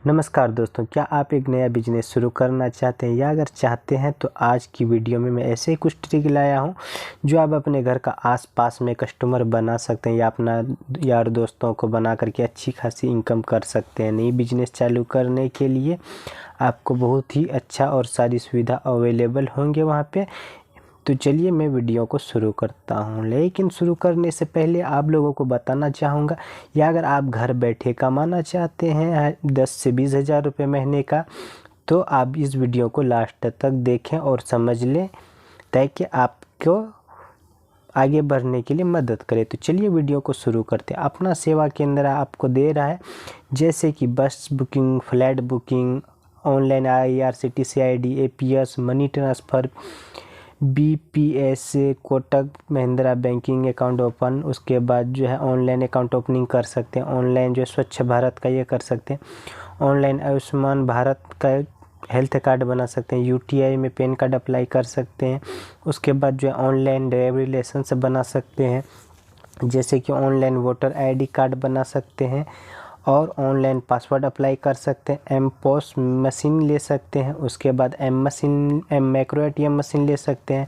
नमस्कार दोस्तों, क्या आप एक नया बिजनेस शुरू करना चाहते हैं या अगर चाहते हैं तो आज की वीडियो में मैं ऐसे ही कुछ ट्रिक लाया हूं जो आप अपने घर का आसपास में कस्टमर बना सकते हैं या अपना यार दोस्तों को बना करके अच्छी खासी इनकम कर सकते हैं। नई बिजनेस चालू करने के लिए आपको बहुत ही अच्छा और सारी सुविधा अवेलेबल होंगे वहाँ पे। तो चलिए मैं वीडियो को शुरू करता हूँ, लेकिन शुरू करने से पहले आप लोगों को बताना चाहूँगा या अगर आप घर बैठे कमाना चाहते हैं 10 से 20 हज़ार रुपये महीने का, तो आप इस वीडियो को लास्ट तक देखें और समझ लें ताकि आपको आगे बढ़ने के लिए मदद करे। तो चलिए वीडियो को शुरू करते हैं। अपना सेवा केंद्र आपको दे रहा है जैसे कि बस booking, flat booking, online IRCTC ID, APS, money transfer, BPS, Kotak Mahindra banking account open, उसके बाद जो है ऑनलाइन अकाउंट ओपनिंग कर सकते हैं। ऑनलाइन जो स्वच्छ भारत का ये कर सकते हैं। ऑनलाइन आयुष्मान भारत का हेल्थ कार्ड बना सकते हैं। UTI में पैन कार्ड अप्लाई कर सकते हैं। उसके बाद जो है ऑनलाइन ड्राइविंग लाइसेंस बना सकते हैं, जैसे कि ऑनलाइन वोटर ID कार्ड बना सकते हैं और ऑनलाइन पासवर्ड अप्लाई कर सकते हैं। M-POS मशीन ले सकते हैं। उसके बाद मैक्रो ATM मशीन ले सकते हैं।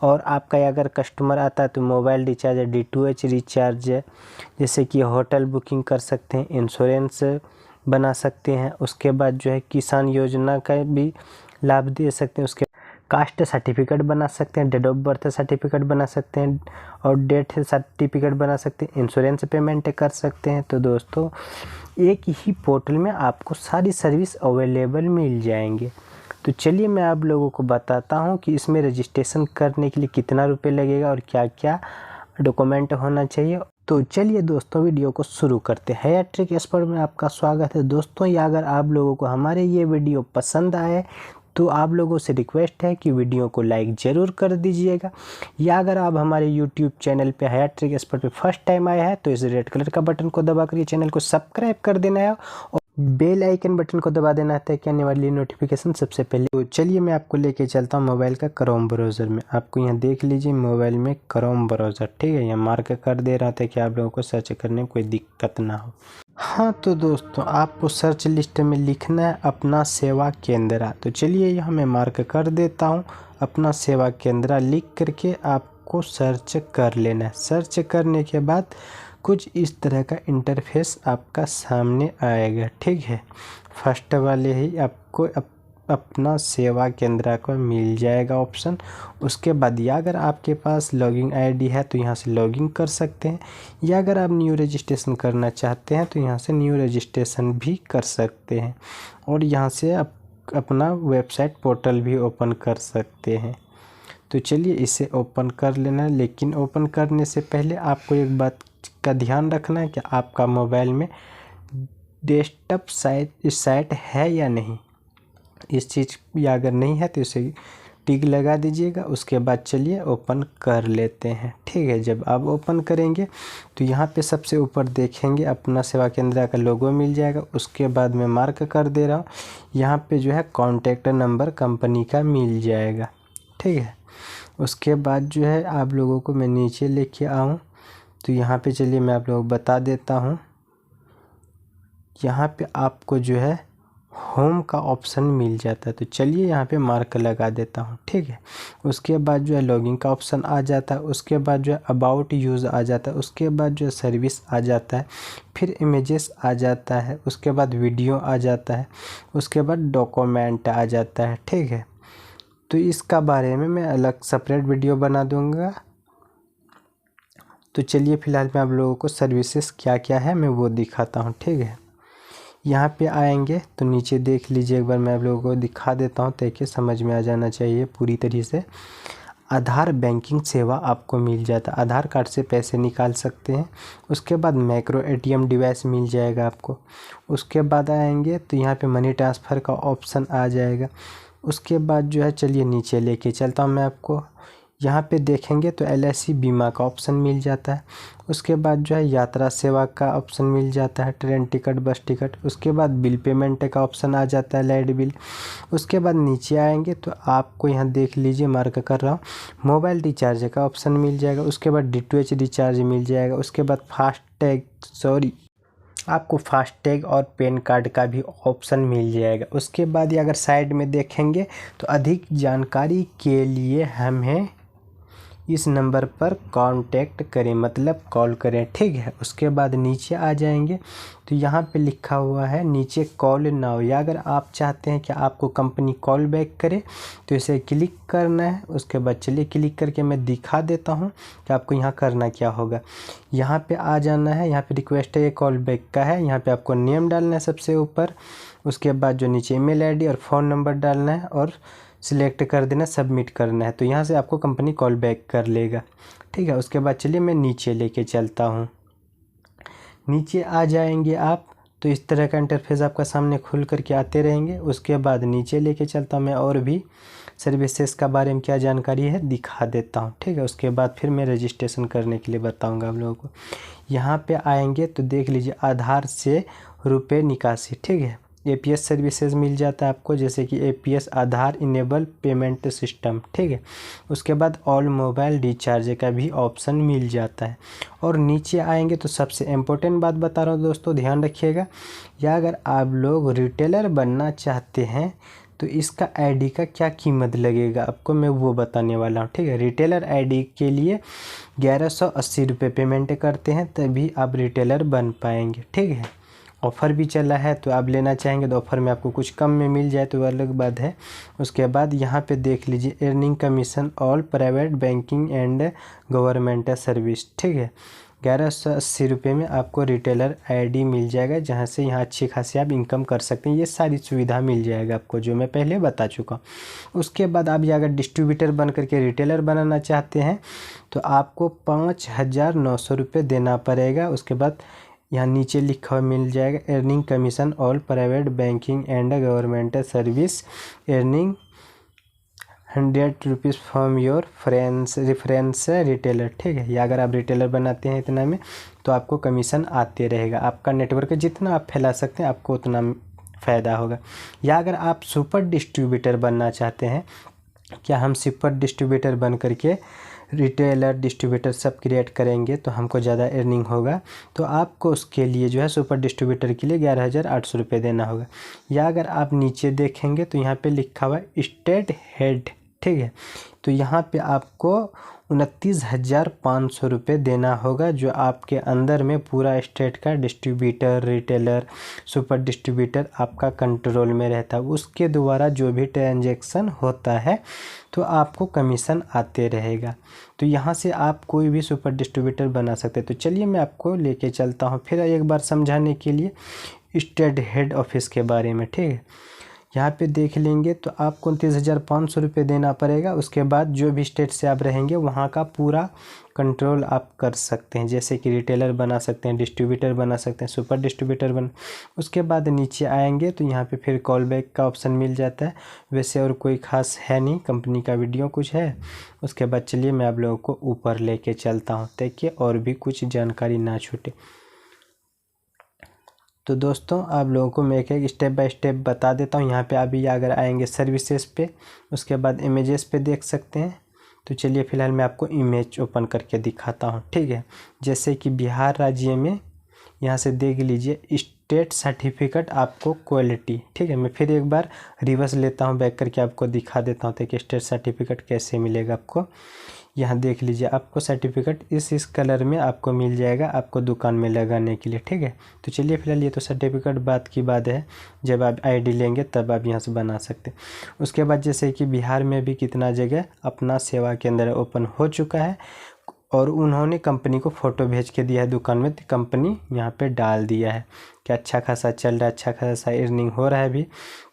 और आपका अगर कस्टमर आता है तो मोबाइल रिचार्ज है, DTH रिचार्ज है, जैसे कि होटल बुकिंग कर सकते हैं, इंश्योरेंस बना सकते हैं। उसके बाद जो है किसान योजना का भी लाभ दे सकते हैं। उसके कास्ट सर्टिफिकेट बना सकते हैं, डेट ऑफ बर्थ सर्टिफिकेट बना सकते हैं और डेथ सर्टिफिकेट बना सकते हैं, इंश्योरेंस पेमेंट कर सकते हैं। तो दोस्तों एक ही पोर्टल में आपको सारी सर्विस अवेलेबल मिल जाएंगे। तो चलिए मैं आप लोगों को बताता हूं कि इसमें रजिस्ट्रेशन करने के लिए कितना रुपये लगेगा और क्या क्या डॉक्यूमेंट होना चाहिए। तो चलिए दोस्तों वीडियो को शुरू करते हैं। हेयर ट्रिक एक्सपर्ट में आपका स्वागत है दोस्तों। या अगर आप लोगों को हमारे ये वीडियो पसंद आए तो आप लोगों से रिक्वेस्ट है कि वीडियो को लाइक ज़रूर कर दीजिएगा। या अगर आप हमारे YouTube चैनल पे हेयर ट्रिक एक्सपर्ट पे फर्स्ट टाइम आए हैं तो इस रेड कलर का बटन को दबा कर चैनल को सब्सक्राइब कर देना है और बेल आइकन बटन को दबा देना है ताकि आने वाली नोटिफिकेशन सबसे पहले। तो चलिए मैं आपको लेके चलता हूँ मोबाइल का क्रोम ब्राउज़र में। आपको यहाँ देख लीजिए मोबाइल में क्रोम ब्राउज़र, ठीक है, यहाँ मार्क कर दे रहा था कि आप लोगों को सर्च करने में कोई दिक्कत ना हो। हाँ तो दोस्तों आपको सर्च लिस्ट में लिखना है अपना सेवा केंद्र। तो चलिए यहाँ मैं मार्क कर देता हूँ अपना सेवा केंद्र लिख करके आपको सर्च कर लेना है। सर्च करने के बाद कुछ इस तरह का इंटरफेस आपका सामने आएगा, ठीक है। फर्स्ट वाले ही आपको अपना सेवा केंद्र को मिल जाएगा ऑप्शन। उसके बाद या अगर आपके पास लॉगिन ID है तो यहाँ से लॉगिन कर सकते हैं, या अगर आप न्यू रजिस्ट्रेशन करना चाहते हैं तो यहाँ से न्यू रजिस्ट्रेशन भी कर सकते हैं और यहाँ से आप अपना वेबसाइट पोर्टल भी ओपन कर सकते हैं। तो चलिए इसे ओपन कर लेना, लेकिन ओपन करने से पहले आपको एक बात का ध्यान रखना है कि आपका मोबाइल में डेस्कटॉप साइट है या नहीं। इस चीज़ या अगर नहीं है तो इसे टिक लगा दीजिएगा। उसके बाद चलिए ओपन कर लेते हैं, ठीक है। जब आप ओपन करेंगे तो यहाँ पे सबसे ऊपर देखेंगे अपना सेवा केंद्र का लोगो मिल जाएगा। उसके बाद मैं मार्क कर दे रहा हूँ, यहाँ पे जो है कॉन्टैक्ट नंबर कंपनी का मिल जाएगा, ठीक है। उसके बाद जो है आप लोगों को मैं नीचे लेके आऊँ तो यहाँ पे चलिए मैं आप लोगों को बता देता हूँ। यहाँ पे आपको जो है होम का ऑप्शन मिल जाता है। तो चलिए यहाँ पे मार्क लगा देता हूँ, ठीक है। उसके बाद जो है लॉगिन का ऑप्शन आ जाता है। उसके बाद जो है अबाउट यूज़ आ जाता है। उसके बाद जो है सर्विस आ जाता है, फिर इमेजेस आ जाता है, उसके बाद वीडियो आ जाता है, उसके बाद डॉक्यूमेंट आ जाता है, ठीक है। तो इसका बारे में मैं अलग सेपरेट वीडियो बना दूँगा। तो चलिए फ़िलहाल मैं आप लोगों को सर्विसेज क्या क्या है मैं वो दिखाता हूँ, ठीक है। यहाँ पे आएंगे तो नीचे देख लीजिए, एक बार मैं आप लोगों को दिखा देता हूँ ताकि समझ में आ जाना चाहिए पूरी तरीके से। आधार बैंकिंग सेवा आपको मिल जाता है, आधार कार्ड से पैसे निकाल सकते हैं। उसके बाद मैक्रो ATM डिवाइस मिल जाएगा आपको। उसके बाद आएंगे तो यहाँ पे मनी ट्रांसफ़र का ऑप्शन आ जाएगा। उसके बाद जो है चलिए नीचे लेके चलता हूँ मैं आपको। यहाँ पे देखेंगे तो LIC बीमा का ऑप्शन मिल जाता है। उसके बाद जो है यात्रा सेवा का ऑप्शन मिल जाता है, ट्रेन टिकट, बस टिकट। उसके बाद बिल पेमेंट का ऑप्शन आ जाता है, लाइट बिल। उसके बाद नीचे आएंगे तो आपको यहाँ देख लीजिए मार्क कर रहा हूँ, मोबाइल रिचार्ज का ऑप्शन मिल जाएगा। उसके बाद DTH रिचार्ज मिल जाएगा। उसके बाद आपको फास्टैग और पैन कार्ड का भी ऑप्शन मिल जाएगा। उसके बाद ये अगर साइड में देखेंगे तो अधिक जानकारी के लिए हमें इस नंबर पर कांटेक्ट करें, मतलब कॉल करें, ठीक है। उसके बाद नीचे आ जाएंगे तो यहाँ पे लिखा हुआ है नीचे कॉल नाउ, या अगर आप चाहते हैं कि आपको कंपनी कॉल बैक करे तो इसे क्लिक करना है। उसके बाद चलिए क्लिक करके मैं दिखा देता हूँ कि आपको यहाँ करना क्या होगा। यहाँ पे आ जाना है, यहाँ पे रिक्वेस्ट है ये कॉल बैक का है, यहाँ पे आपको नेम डालना है सबसे ऊपर। उसके बाद जो नीचे ईमेल आईडी और फ़ोन नंबर डालना है और सिलेक्ट कर देना, सबमिट करना है, तो यहाँ से आपको कंपनी कॉल बैक कर लेगा, ठीक है। उसके बाद चलिए मैं नीचे लेके चलता हूँ। नीचे आ जाएंगे आप तो इस तरह का इंटरफेस आपका सामने खुल करके आते रहेंगे। उसके बाद नीचे लेके चलता हूँ मैं और भी सर्विसेज का बारे में क्या जानकारी है दिखा देता हूँ, ठीक है। उसके बाद फिर मैं रजिस्ट्रेशन करने के लिए बताऊँगा आप लोगों को। यहाँ पे आएंगे तो देख लीजिए आधार से रुपये निकासी, ठीक है। एपीएस सर्विसेज मिल जाता है आपको, जैसे कि एपीएस आधार इनेबल पेमेंट सिस्टम, ठीक है। उसके बाद ऑल मोबाइल रिचार्ज का भी ऑप्शन मिल जाता है। और नीचे आएंगे तो सबसे इम्पोर्टेंट बात बता रहा हूँ दोस्तों, ध्यान रखिएगा, या अगर आप लोग रिटेलर बनना चाहते हैं तो इसका आईडी का क्या कीमत लगेगा आपको मैं वो बताने वाला हूँ, ठीक है। रिटेलर आईडी के लिए 1180 रुपये पेमेंट करते हैं तभी आप रिटेलर बन पाएंगे, ठीक है। ऑफ़र भी चला है तो आप लेना चाहेंगे तो ऑफ़र में आपको कुछ कम में मिल जाए तो अलग बात है। उसके बाद यहाँ पे देख लीजिए earning commission all private banking and government service, ठीक है। 1180 रुपये में आपको रिटेलर आईडी मिल जाएगा, जहाँ से यहाँ अच्छी खासी आप इनकम कर सकते हैं। ये सारी सुविधा मिल जाएगा आपको जो मैं पहले बता चुका हूँ। उसके बाद आप ये अगर डिस्ट्रीब्यूटर बन करके रिटेलर बनाना चाहते हैं तो आपको 5,900 रुपये देना पड़ेगा। उसके बाद यहाँ नीचे लिखा हुआ मिल जाएगा earning commission all private banking and government service earning 100 rupees from your reference retailer, ठीक है। या अगर आप रिटेलर बनाते हैं इतना में तो आपको कमीशन आते रहेगा। आपका नेटवर्क जितना आप फैला सकते हैं आपको उतना फ़ायदा होगा। या अगर आप सुपर डिस्ट्रीब्यूटर बनना चाहते हैं, क्या हम सुपर डिस्ट्रीब्यूटर बन करके रिटेलर डिस्ट्रीब्यूटर सब क्रिएट करेंगे तो हमको ज़्यादा अर्निंग होगा, तो आपको उसके लिए जो है सुपर डिस्ट्रीब्यूटर के लिए 11,800 रुपये देना होगा। या अगर आप नीचे देखेंगे तो यहाँ पे लिखा हुआ है स्टेट हेड, ठीक है, तो यहाँ पे आपको 29,500 रुपये देना होगा, जो आपके अंदर में पूरा स्टेट का डिस्ट्रीब्यूटर रिटेलर सुपर डिस्ट्रीब्यूटर आपका कंट्रोल में रहता है। उसके द्वारा जो भी ट्रांजैक्शन होता है तो आपको कमीशन आते रहेगा। तो यहाँ से आप कोई भी सुपर डिस्ट्रीब्यूटर बना सकते हैं। तो चलिए मैं आपको लेके चलता हूँ फिर एक बार समझाने के लिए स्टेट हेड ऑफिस के बारे में, ठीक है। यहाँ पे देख लेंगे तो आपको 29,500 रुपये देना पड़ेगा। उसके बाद जो भी स्टेट से आप रहेंगे वहाँ का पूरा कंट्रोल आप कर सकते हैं, जैसे कि रिटेलर बना सकते हैं, डिस्ट्रीब्यूटर बना सकते हैं, सुपर डिस्ट्रीब्यूटर बन। उसके बाद नीचे आएंगे तो यहाँ पे फिर कॉल बैक का ऑप्शन मिल जाता है। वैसे और कोई ख़ास है नहीं, कंपनी का वीडियो कुछ है। उसके बाद चलिए मैं आप लोगों को ऊपर लेके चलता हूँ ताकि और भी कुछ जानकारी ना छूटे। तो दोस्तों आप लोगों को मैं एक स्टेप बाय स्टेप बता देता हूँ। यहाँ पे अभी अगर आएंगे सर्विसेज पे, उसके बाद इमेजेस पे देख सकते हैं। तो चलिए फ़िलहाल मैं आपको इमेज ओपन करके दिखाता हूँ, ठीक है। जैसे कि बिहार राज्य में यहाँ से देख लीजिए स्टेट सर्टिफिकेट आपको क्वालिटी, ठीक है। मैं फिर एक बार रिवर्स लेता हूँ बैक करके आपको दिखा देता हूँ कि स्टेट सर्टिफिकेट कैसे मिलेगा आपको। यहाँ देख लीजिए आपको सर्टिफिकेट इस कलर में आपको मिल जाएगा आपको दुकान में लगाने के लिए, ठीक है। तो चलिए फिलहाल ये तो सर्टिफिकेट बात की बात है, जब आप आईडी लेंगे तब आप यहाँ से बना सकते हैं। उसके बाद जैसे कि बिहार में भी कितना जगह अपना सेवा केंद्र ओपन हो चुका है और उन्होंने कंपनी को फ़ोटो भेज के दिया है दुकान में, तो कंपनी यहाँ पे डाल दिया है कि अच्छा खासा चल रहा है, अच्छा खासा अर्निंग हो रहा है अभी,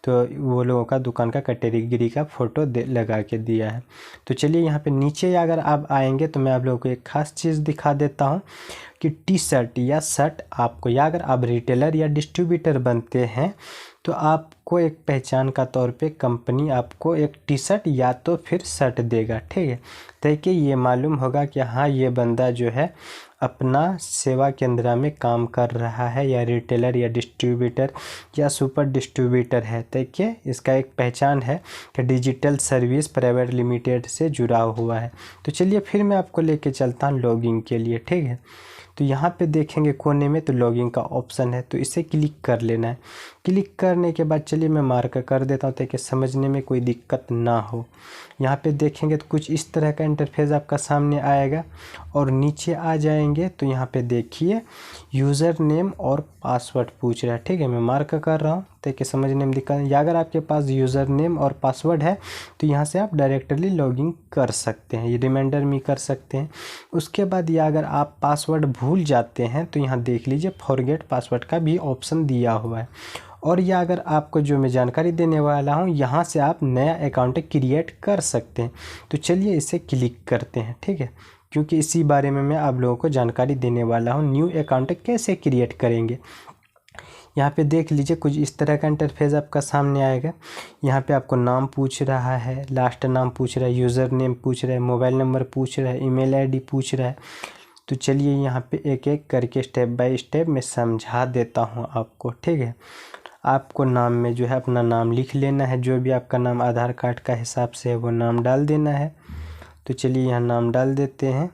तो वो लोगों का दुकान का कैटेगरी का फ़ोटो लगा के दिया है। तो चलिए यहाँ पे नीचे अगर आप आएंगे तो मैं आप लोगों को एक ख़ास चीज़ दिखा देता हूँ कि टी शर्ट या शर्ट आपको, या अगर आप रिटेलर या डिस्ट्रीब्यूटर बनते हैं तो आपको एक पहचान का तौर पे कंपनी आपको एक टी शर्ट या तो फिर शर्ट देगा, ठीक है, ताकि ये मालूम होगा कि हाँ ये बंदा जो है अपना सेवा केंद्र में काम कर रहा है, या रिटेलर या डिस्ट्रीब्यूटर या सुपर डिस्ट्रीब्यूटर है, ताकि इसका एक पहचान है कि डिजिटल सर्विस प्राइवेट लिमिटेड से जुड़ा हुआ है। तो चलिए फिर मैं आपको लेके चलता हूँ लॉगिन के लिए, ठीक है। तो यहाँ पे देखेंगे कोने में तो लॉगिन का ऑप्शन है, तो इसे क्लिक कर लेना है। क्लिक करने के बाद चलिए मैं मार्क कर देता हूँ ताकि समझने में कोई दिक्कत ना हो। यहाँ पे देखेंगे तो कुछ इस तरह का इंटरफेस आपका सामने आएगा और नीचे आ जाएंगे तो यहाँ पे देखिए यूज़र नेम और पासवर्ड पूछ रहा है। ठीक है, मैं मार्क कर रहा हूँ ताकि समझने में दिक्कत, या अगर आपके पास यूज़र नेम और पासवर्ड है तो यहाँ से आप डायरेक्टली लॉगिन कर सकते हैं, ये रिमाइंडर में कर सकते हैं। उसके बाद या अगर आप पासवर्ड भूल जाते हैं तो यहाँ देख लीजिए फॉरगेट पासवर्ड का भी ऑप्शन दिया हुआ है। और या अगर आपको जो मैं जानकारी देने वाला हूँ यहाँ से आप नया अकाउंट क्रिएट कर सकते हैं। तो चलिए इसे क्लिक करते हैं। ठीक है, क्योंकि इसी बारे में मैं आप लोगों को जानकारी देने वाला हूँ, न्यू अकाउंट कैसे क्रिएट करेंगे। यहाँ पे देख लीजिए कुछ इस तरह का इंटरफेस आपका सामने आएगा। यहाँ पे आपको नाम पूछ रहा है, लास्ट नाम पूछ रहा है, यूज़र नेम पूछ रहा है, मोबाइल नंबर पूछ रहा है, ईमेल आईडी पूछ रहा है। तो चलिए यहाँ पे एक एक करके स्टेप बाय स्टेप मैं समझा देता हूँ आपको। ठीक है, आपको नाम में जो है अपना नाम लिख लेना है, जो भी आपका नाम आधार कार्ड का हिसाब से है वो नाम डाल देना है। तो चलिए यहाँ नाम डाल देते हैं।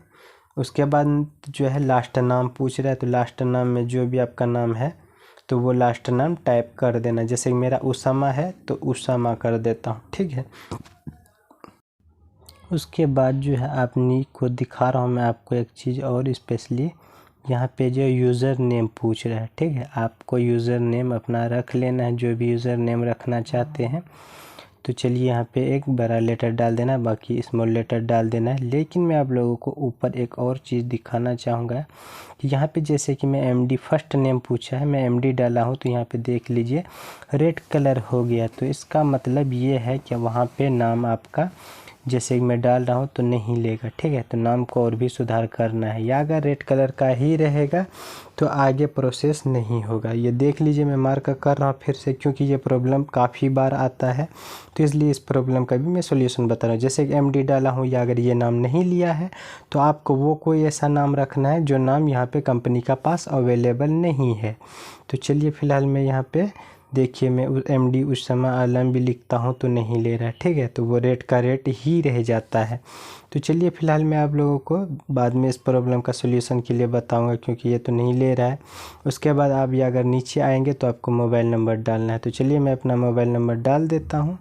उसके बाद जो है लास्ट नाम पूछ रहा है, तो लास्ट नाम में जो भी आपका नाम है तो वो लास्ट नाम टाइप कर देना। जैसे मेरा उसामा है तो उसामा कर देता हूँ। ठीक है, उसके बाद जो है आपनी को दिखा रहा हूँ मैं आपको एक चीज़ और स्पेशली, यहाँ पे जो यूज़र नेम पूछ रहा है। ठीक है, आपको यूज़र नेम अपना रख लेना है, जो भी यूज़र नेम रखना चाहते हैं। तो चलिए यहाँ पे एक बड़ा लेटर डाल देना है, बाकी स्मॉल लेटर डाल देना है। लेकिन मैं आप लोगों को ऊपर एक और चीज़ दिखाना चाहूँगा कि यहाँ पे जैसे कि मैं एमडी फर्स्ट नेम पूछा है, मैं एमडी डाला हूँ तो यहाँ पे देख लीजिए रेड कलर हो गया। तो इसका मतलब ये है कि वहाँ पे नाम आपका जैसे मैं डाल रहा हूँ तो नहीं लेगा। ठीक है, तो नाम को और भी सुधार करना है, या अगर रेड कलर का ही रहेगा तो आगे प्रोसेस नहीं होगा। ये देख लीजिए मैं मार्क कर रहा हूँ फिर से, क्योंकि ये प्रॉब्लम काफ़ी बार आता है तो इसलिए इस प्रॉब्लम का भी मैं सॉल्यूशन बता रहा हूँ। जैसे कि एमडी डाला हूँ, या अगर ये नाम नहीं लिया है तो आपको वो कोई ऐसा नाम रखना है जो नाम यहाँ पे कंपनी का पास अवेलेबल नहीं है। तो चलिए फ़िलहाल मैं यहाँ पे देखिए मैं एमडी उसामा आलम भी लिखता हूँ तो नहीं ले रहा है। ठीक है, तो वो रेट का रेट ही रह जाता है। तो चलिए फ़िलहाल मैं आप लोगों को बाद में इस प्रॉब्लम का सॉल्यूशन के लिए बताऊंगा, क्योंकि ये तो नहीं ले रहा है। उसके बाद आप ये अगर नीचे आएंगे तो आपको मोबाइल नंबर डालना है। तो चलिए मैं अपना मोबाइल नंबर डाल देता हूँ।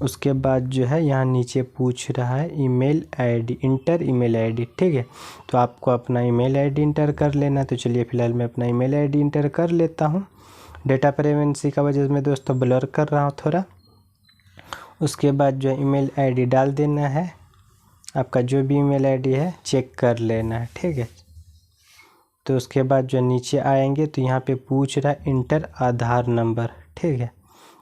उसके बाद जो है यहाँ नीचे पूछ रहा है email ID, inter email ID. ठीक है, तो आपको अपना ईमेल आईडी इंटर कर लेना है। तो चलिए फ़िलहाल मैं अपना ईमेल आईडी इंटर कर लेता हूँ। डेटा प्राइवेसी का वजह से मैं दोस्तों ब्लर कर रहा हूँ थोड़ा। उसके बाद जो ईमेल आईडी डाल देना है, आपका जो भी ईमेल आईडी है चेक कर लेना है। ठीक है, तो उसके बाद जो नीचे आएंगे तो यहाँ पे पूछ रहा है इंटर आधार नंबर। ठीक है,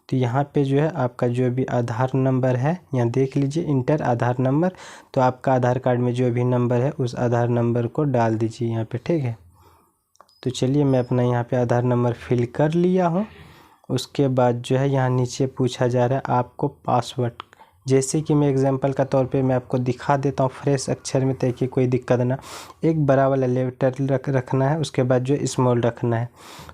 तो यहाँ पे जो है आपका जो भी आधार नंबर है यहाँ देख लीजिए इंटर आधार नंबर, तो आपका आधार कार्ड में जो भी नंबर है उस आधार नंबर को डाल दीजिए यहाँ पे। ठीक है, तो चलिए मैं अपना यहाँ पे आधार नंबर फिल कर लिया हूँ। उसके बाद जो है यहाँ नीचे पूछा जा रहा है आपको पासवर्ड। जैसे कि मैं एग्जांपल का तौर पे मैं आपको दिखा देता हूँ फ्रेश अक्षर में ताकि कोई दिक्कत ना। एक बड़ा वाला लेटर रखना है, उसके बाद जो स्मॉल रखना है।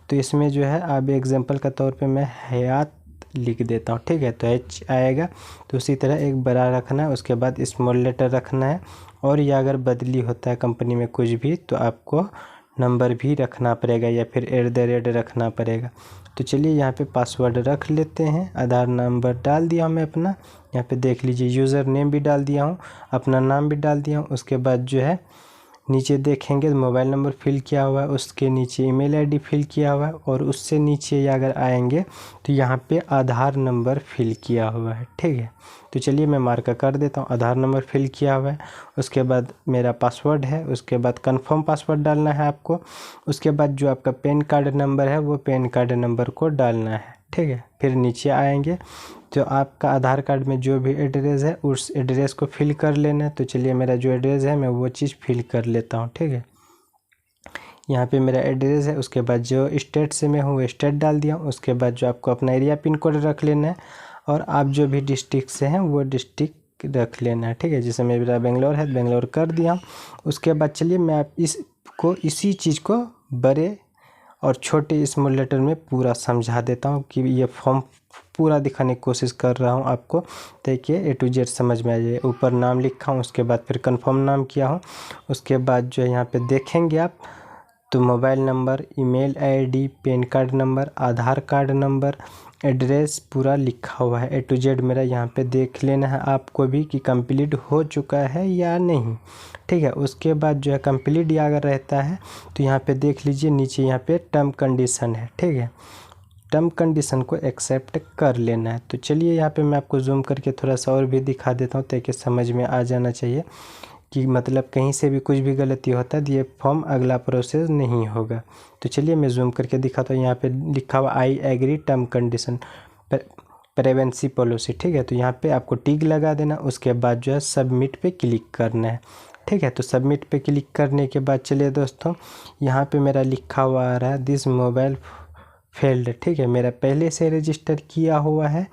तो इसमें जो है आप एग्जांपल का तौर पे मैं हयात लिख देता हूँ। ठीक है, तो एच आएगा। तो उसी तरह एक बड़ा रखना है, उसके बाद स्मॉल लेटर रखना है। और या अगर बदली होता है कंपनी में कुछ भी तो आपको नंबर भी रखना पड़ेगा या फिर @ रखना पड़ेगा। तो चलिए यहाँ पे पासवर्ड रख लेते हैं। आधार नंबर डाल दिया मैं अपना, यहाँ पे देख लीजिए यूज़र नेम भी डाल दिया हूँ, अपना नाम भी डाल दिया हूँ। उसके बाद जो है नीचे देखेंगे मोबाइल नंबर फिल किया हुआ है, उसके नीचे ईमेल आईडी फिल किया हुआ है, और उससे नीचे या अगर आएंगे तो यहाँ पे आधार नंबर फिल किया हुआ है। ठीक है, तो चलिए मैं मार्क कर देता हूँ आधार नंबर फिल किया हुआ है। उसके बाद मेरा पासवर्ड है, उसके बाद कंफर्म पासवर्ड डालना है आपको। उसके बाद जो आपका पैन कार्ड नंबर है वो पैन कार्ड नंबर को डालना है। ठीक है, फिर नीचे आएंगे तो आपका आधार कार्ड में जो भी एड्रेस है उस एड्रेस को फिल कर लेना है। तो चलिए मेरा जो एड्रेस है मैं वो चीज़ फिल कर लेता हूँ। ठीक है, यहाँ पे मेरा एड्रेस है। उसके बाद जो स्टेट से मैं हूँ वो स्टेट डाल दिया हूँ। उसके बाद जो आपको अपना एरिया पिन कोड रख लेना है, और आप जो भी डिस्ट्रिक्ट से हैं वो डिस्ट्रिक्ट रख लेना है। ठीक है, जैसे मेरा बेंगलोर है, बेंगलोर कर दिया। उसके बाद चलिए मैं आप इसी चीज़ को बड़े और छोटे स्मॉल लेटर में पूरा समझा देता हूँ कि ये फॉर्म पूरा दिखाने की कोशिश कर रहा हूँ आपको ताकि A to Z समझ में आ जाए। ऊपर नाम लिखा हूँ, उसके बाद फिर कंफर्म नाम किया हूँ। उसके बाद जो यहाँ पे देखेंगे आप तो mobile number, email ID, PAN card number, Aadhaar card number, address पूरा लिखा हुआ है A to Z मेरा। यहाँ पे देख लेना है आपको भी कि कंप्लीट हो चुका है या नहीं, ठीक है। उसके बाद जो है कंप्लीट या अगर रहता है तो यहाँ पे देख लीजिए नीचे यहाँ पे टर्म कंडीशन है, ठीक है। टर्म कंडीशन को एक्सेप्ट कर लेना है। तो चलिए यहाँ पे मैं आपको जूम करके थोड़ा सा और भी दिखा देता हूँ ताकि समझ में आ जाना चाहिए कि मतलब कहीं से भी कुछ भी गलती होता है तो ये फॉर्म अगला प्रोसेस नहीं होगा। तो चलिए मैं जूम करके दिखाता हूँ। यहाँ पे लिखा हुआ I agree term condition privacy policy, ठीक है। तो यहाँ पे आपको टिक लगा देना, उसके बाद जो है सबमिट पे क्लिक करना है, ठीक है। तो सबमिट पे क्लिक करने के बाद चलिए दोस्तों यहाँ पे मेरा लिखा हुआ आ रहा है दिस मोबाइल फेल्ड, ठीक है। मेरा पहले से रजिस्टर किया हुआ है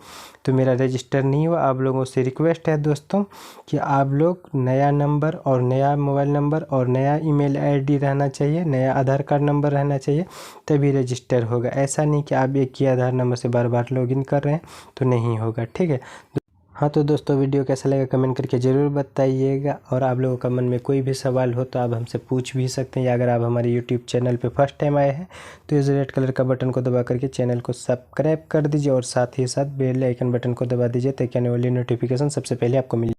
तो मेरा रजिस्टर नहीं हुआ। आप लोगों से रिक्वेस्ट है दोस्तों कि आप लोग नया नंबर और नया मोबाइल नंबर और नया ईमेल आईडी रहना चाहिए, नया आधार कार्ड नंबर रहना चाहिए, तभी रजिस्टर होगा। ऐसा नहीं कि आप एक ही आधार नंबर से बार बार लॉगिन कर रहे हैं तो नहीं होगा, ठीक है। हाँ तो दोस्तों वीडियो कैसा लगा कमेंट करके ज़रूर बताइएगा, और आप लोगों का मन में कोई भी सवाल हो तो आप हमसे पूछ भी सकते हैं, या अगर आप हमारे यूट्यूब चैनल पे फर्स्ट टाइम आए हैं तो इस रेड कलर का बटन को दबा करके चैनल को सब्सक्राइब कर दीजिए और साथ ही साथ बेल आइकन बटन को दबा दीजिए ताकि आने वाली नोटिफिकेशन सबसे पहले आपको मिले।